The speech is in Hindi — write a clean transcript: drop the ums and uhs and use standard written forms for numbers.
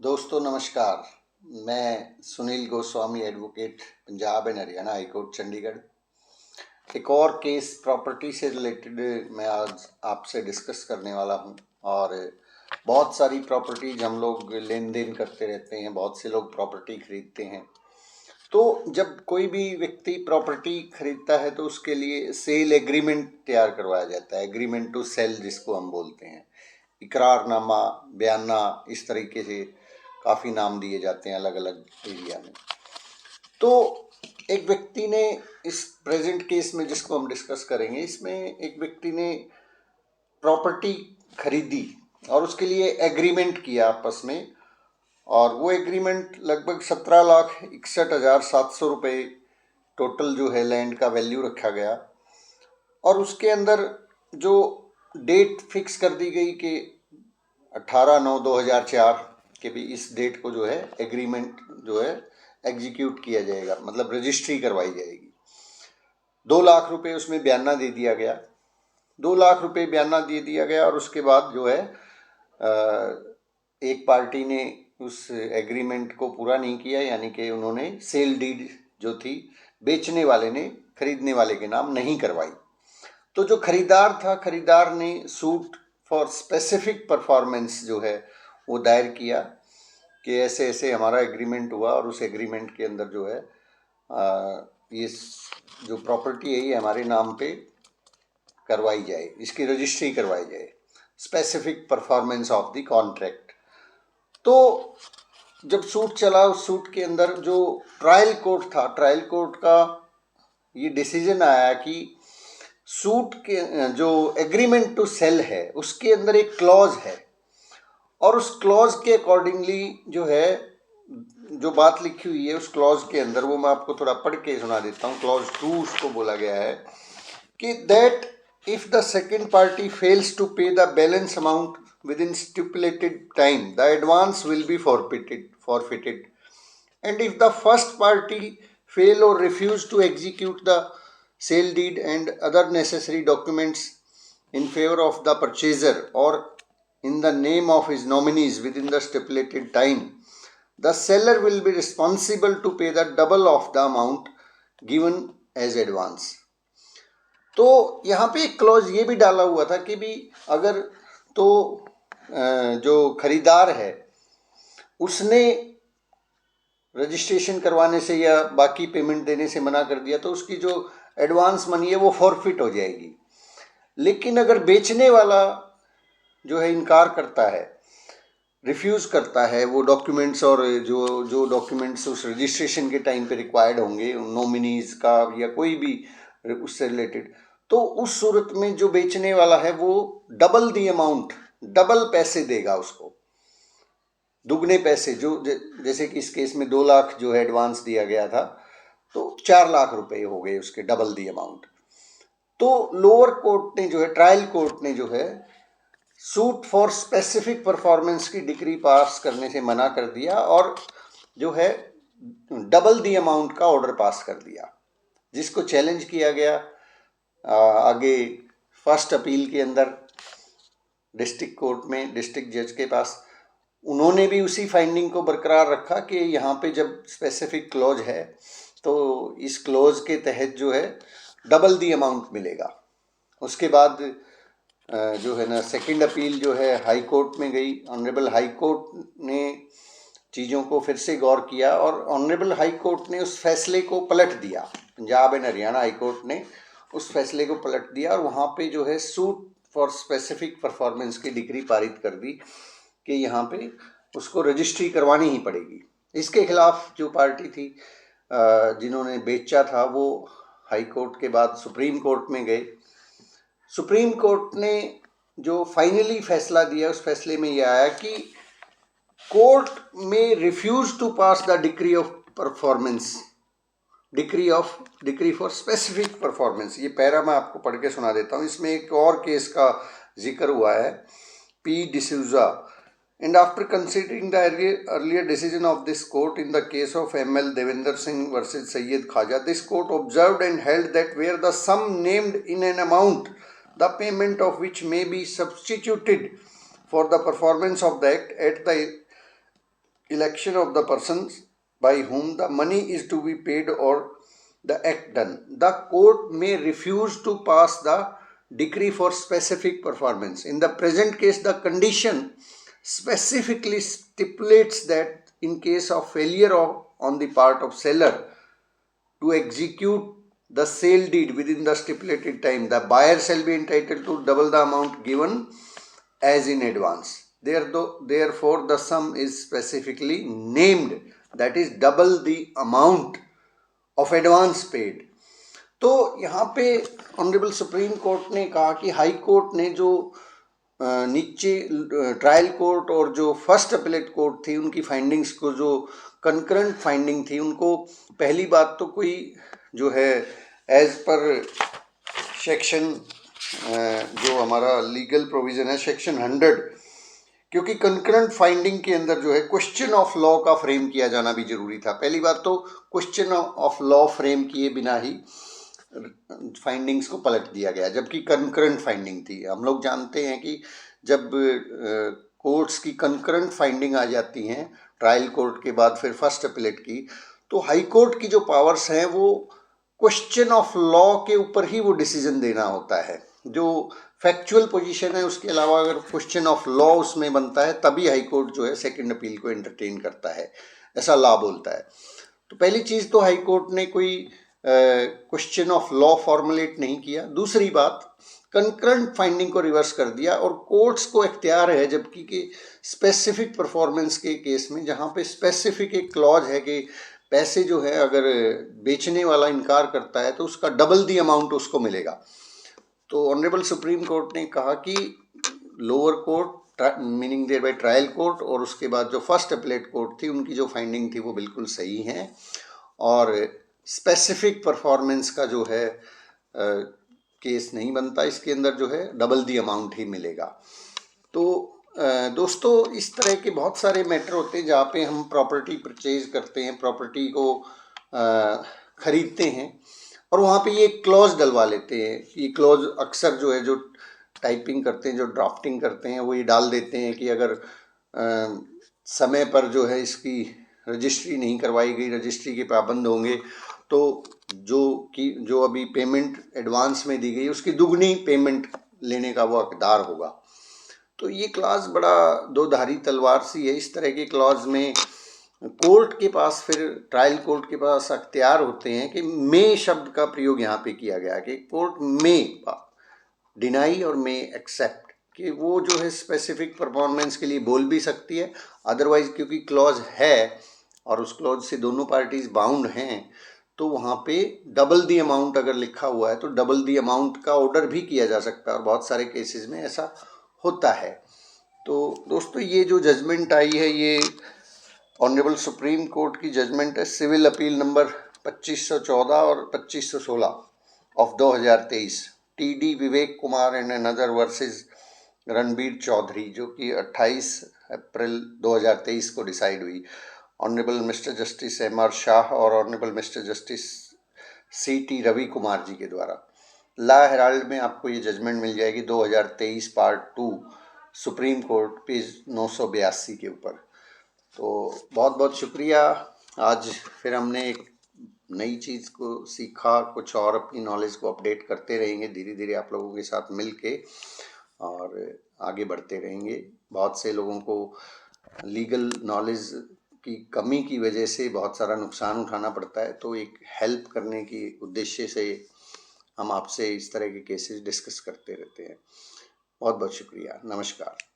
दोस्तों नमस्कार। मैं Sunil Goswami, advocate, Punjab and Haryana high court Chandigarh. एक और केस प्रॉपर्टी से रिलेटेड मैं आज आपसे डिस्कस करने वाला हूं। और बहुत सारी प्रॉपर्टीज हम लोग लेन देन करते रहते हैं, बहुत से लोग प्रॉपर्टी खरीदते हैं। तो जब कोई भी व्यक्ति प्रॉपर्टी खरीदता है तो उसके लिए सेल एग्रीमेंट तैयार करवाया जाता है, एग्रीमेंट टू सेल जिसको हम बोलते हैं। इकरारनामा, बयाना, इस तरीके से काफ़ी नाम दिए जाते हैं अलग अलग एरिया में। तो एक व्यक्ति ने इस प्रेजेंट केस में जिसको हम डिस्कस करेंगे, इसमें एक व्यक्ति ने प्रॉपर्टी खरीदी और उसके लिए एग्रीमेंट किया आपस में। और वो एग्रीमेंट लगभग 17,61,700 रुपये टोटल जो है लैंड का वैल्यू रखा गया। और उसके अंदर जो डेट फिक्स कर दी गई कि 18/9/2004 के भी इस डेट को जो है एग्रीमेंट जो है एग्जीक्यूट किया जाएगा, मतलब रजिस्ट्री करवाई जाएगी। 2 लाख रुपए उसमें बयाना दे दिया गया। 2 लाख रुपए बयाना दे दिया गया और उसके बाद जो है एक पार्टी ने उस एग्रीमेंट को पूरा नहीं किया, यानी कि उन्होंने सेल डीड जो थी बेचने वाले ने खरीदने वाले के नाम नहीं करवाई। तो जो खरीदार था, खरीदार ने सूट फॉर स्पेसिफिक परफॉर्मेंस जो है वो दायर किया कि ऐसे ऐसे हमारा एग्रीमेंट हुआ और उस एग्रीमेंट के अंदर जो है ये जो प्रॉपर्टी है ये हमारे नाम पे करवाई जाए, इसकी रजिस्ट्री करवाई जाए, specific performance of the contract. तो जब सूट चला, उस सूट के अंदर जो ट्रायल कोर्ट था, ट्रायल कोर्ट का ये डिसीजन आया कि सूट के जो एग्रीमेंट टू सेल है उसके अंदर एक क्लॉज है और उस क्लॉज के अकॉर्डिंगली जो है जो बात लिखी हुई है उस क्लॉज के अंदर, वो मैं आपको थोड़ा पढ़ के सुना देता हूँ। क्लॉज 2 उसको बोला गया है कि that if the second party fails to pay the balance amount within stipulated time the advance will be forfeited and if the first party fail or refuse to execute the sale deed and other necessary documents in favor of the purchaser or in the name of his nominees within the stipulated time, the seller will be responsible to pay the double of the amount given as advance. तो यहाँ पे एक क्लॉज ये भी डाला हुआ था कि भी अगर तो जो खरीदार है उसने रजिस्ट्रेशन करवाने से या बाकी पेमेंट देने से मना कर दिया तो उसकी जो एडवांस मनी है वो फॉरफिट हो जाएगी। लेकिन अगर बेचने वाला जो है इनकार करता है, रिफ्यूज़ करता है वो डॉक्यूमेंट्स, और जो डॉक्यूमेंट्स उस रजिस्ट्रेशन के टाइम पे रिक्वायर्ड होंगे नॉमिनीज़ का या कोई भी उससे रिलेटेड, तो उस सूरत में जो बेचने वाला है वो डबल दी अमाउंट, डबल पैसे देगा उसको, दुगने पैसे। जो जैसे कि इस केस में 2 लाख जो है एडवांस दिया गया था तो 4 लाख रुपए हो गए उसके, डबल दी अमाउंट। तो लोअर कोर्ट ने जो है, ट्रायल कोर्ट ने जो है सूट फॉर स्पेसिफिक परफॉर्मेंस की डिक्री पास करने से मना कर दिया और जो है डबल दी अमाउंट का ऑर्डर पास कर दिया, जिसको चैलेंज किया गया आगे फर्स्ट अपील के अंदर डिस्ट्रिक्ट कोर्ट में, डिस्ट्रिक्ट जज के पास। उन्होंने भी उसी फाइंडिंग को बरकरार रखा कि यहाँ पे जब स्पेसिफिक क्लॉज है तो इस क्लॉज के तहत जो है डबल दी अमाउंट मिलेगा। उसके बाद जो है ना सेकंड अपील जो है हाई कोर्ट में गई। ऑनरेबल हाई कोर्ट ने चीज़ों को फिर से गौर किया और ऑनरेबल हाई कोर्ट ने उस फैसले को पलट दिया। Punjab and Haryana high court ने उस फैसले को पलट दिया और वहाँ पे जो है सूट फॉर स्पेसिफिक परफॉर्मेंस की डिक्री पारित कर दी कि यहाँ पे उसको रजिस्ट्री करवानी ही पड़ेगी। इसके खिलाफ जो पार्टी थी जिन्होंने बेचा था वो हाई कोर्ट के बाद सुप्रीम कोर्ट में गए। सुप्रीम कोर्ट ने जो फाइनली फैसला दिया उस फैसले में यह आया कि कोर्ट में refuse to pass the decree of performance, decree for specific performance. ये पैरा मैं आपको पढ़ के सुना देता हूँ। इसमें एक और केस का जिक्र हुआ है, P D'Souza. And after considering the earlier decision of this court in the case of M.L. Devender Singh versus Syed Khaja, this court observed and held that where the sum named in an amount, the payment of which may be substituted for the performance of the act at the election of the persons by whom the money is to be paid or the act done. The court may refuse to pass the decree for specific performance. In the present case, the condition specifically stipulates that in case of failure on the part of seller to execute the sale deed within the stipulated time, the buyer shall be entitled to double the amount given as in advance. Therefore, the sum is specifically named, that is double the amount of advance paid. तो यहाँ पे ऑनरेबल सुप्रीम कोर्ट ने कहा कि हाई कोर्ट ने जो नीचे ट्रायल कोर्ट और जो फर्स्ट अपीलेट कोर्ट थी उनकी फाइंडिंग्स को, जो कंकरेंट फाइंडिंग थी, उनको पहली बात तो कोई जो है एज पर सेक्शन जो हमारा लीगल प्रोविज़न है सेक्शन 100, क्योंकि कंकरेंट फाइंडिंग के अंदर जो है क्वेश्चन ऑफ लॉ का फ्रेम किया जाना भी जरूरी था। पहली बात तो क्वेश्चन ऑफ लॉ फ्रेम किए बिना ही फाइंडिंग्स को पलट दिया गया, जबकि कंकरेंट फाइंडिंग थी। हम लोग जानते हैं कि जब कोर्ट्स की कंकरेंट फाइंडिंग आ जाती हैं ट्रायल कोर्ट के बाद फिर फर्स्ट अपीलेट की, तो हाई कोर्ट की जो पावर्स हैं वो क्वेश्चन ऑफ लॉ के ऊपर ही वो डिसीजन देना होता है। जो फैक्चुअल पोजीशन है उसके अलावा अगर क्वेश्चन ऑफ लॉ उसमें बनता है तभी हाई कोर्ट जो है सेकंड अपील को एंटरटेन करता है, ऐसा लॉ बोलता है। तो पहली चीज़ तो हाई कोर्ट ने कोई क्वेश्चन ऑफ लॉ फॉर्मुलेट नहीं किया। दूसरी बात, कंकरेंट फाइंडिंग को रिवर्स कर दिया और कोर्ट्स को इख्तियार है, जबकि कि स्पेसिफिक परफॉर्मेंस के केस में जहाँ पे स्पेसिफिक एक क्लॉज है कि पैसे जो है अगर बेचने वाला इनकार करता है तो उसका डबल दी अमाउंट उसको मिलेगा। तो ऑनरेबल सुप्रीम कोर्ट ने कहा कि lower court meaning thereby trial court और उसके बाद जो फर्स्ट अपीलेट कोर्ट थी उनकी जो फाइंडिंग थी वो बिल्कुल सही है और स्पेसिफिक परफॉर्मेंस का जो है केस नहीं बनता, इसके अंदर जो है डबल दी अमाउंट ही मिलेगा। तो दोस्तों, इस तरह के बहुत सारे मैटर होते हैं जहाँ पे हम प्रॉपर्टी परचेज करते हैं, प्रॉपर्टी को ख़रीदते हैं और वहाँ पे ये क्लॉज डलवा लेते हैं। ये क्लॉज अक्सर जो है जो टाइपिंग करते हैं, जो ड्राफ्टिंग करते हैं, वो ये डाल देते हैं कि अगर समय पर जो है इसकी रजिस्ट्री नहीं करवाई गई, रजिस्ट्री के पाबंद होंगे तो जो अभी पेमेंट एडवांस में दी गई उसकी दुगनी पेमेंट लेने का वो हकदार होगा। तो ये क्लॉज बड़ा दो धारी तलवार सी है। इस तरह के क्लॉज में कोर्ट के पास, फिर ट्रायल कोर्ट के पास अख्तियार होते हैं कि मे शब्द का प्रयोग यहाँ पे किया गया कि कोर्ट मे डिनाई और मे एक्सेप्ट, कि वो जो है स्पेसिफिक परफॉर्मेंस के लिए बोल भी सकती है, अदरवाइज क्योंकि क्लॉज है और उस क्लॉज से दोनों पार्टीज बाउंड हैं तो वहाँ पे डबल दी अमाउंट अगर लिखा हुआ है तो डबल दी अमाउंट का ऑर्डर भी किया जा सकता है और बहुत सारे केसेस में ऐसा होता है। तो दोस्तों, ये जो जजमेंट आई है ये ऑनरेबल सुप्रीम कोर्ट की जजमेंट है, सिविल अपील नंबर 2514 और 2516 of 2023, T D. Vivek Kumar and another versus Ranbir Chaudhary, जो कि 28 अप्रैल 2023 को डिसाइड हुई। Honourable Mister Justice M R. Shah और honourable Mister Justice C T. Ravi Kumar ji के द्वारा। ला हेराल्ड में आपको ये जजमेंट मिल जाएगी 2023 पार्ट 2 सुप्रीम कोर्ट पेज 982 के ऊपर। तो बहुत बहुत शुक्रिया। आज फिर हमने एक नई चीज़ को सीखा, कुछ और अपनी नॉलेज को अपडेट करते रहेंगे धीरे धीरे आप लोगों के साथ मिल के और आगे बढ़ते रहेंगे। बहुत से लोगों को लीगल नॉलेज की कमी की वजह से बहुत सारा नुकसान उठाना पड़ता है, तो एक हेल्प करने की उद्देश्य से हम आपसे इस तरह के केसेस डिस्कस करते रहते हैं। बहुत बहुत शुक्रिया। नमस्कार।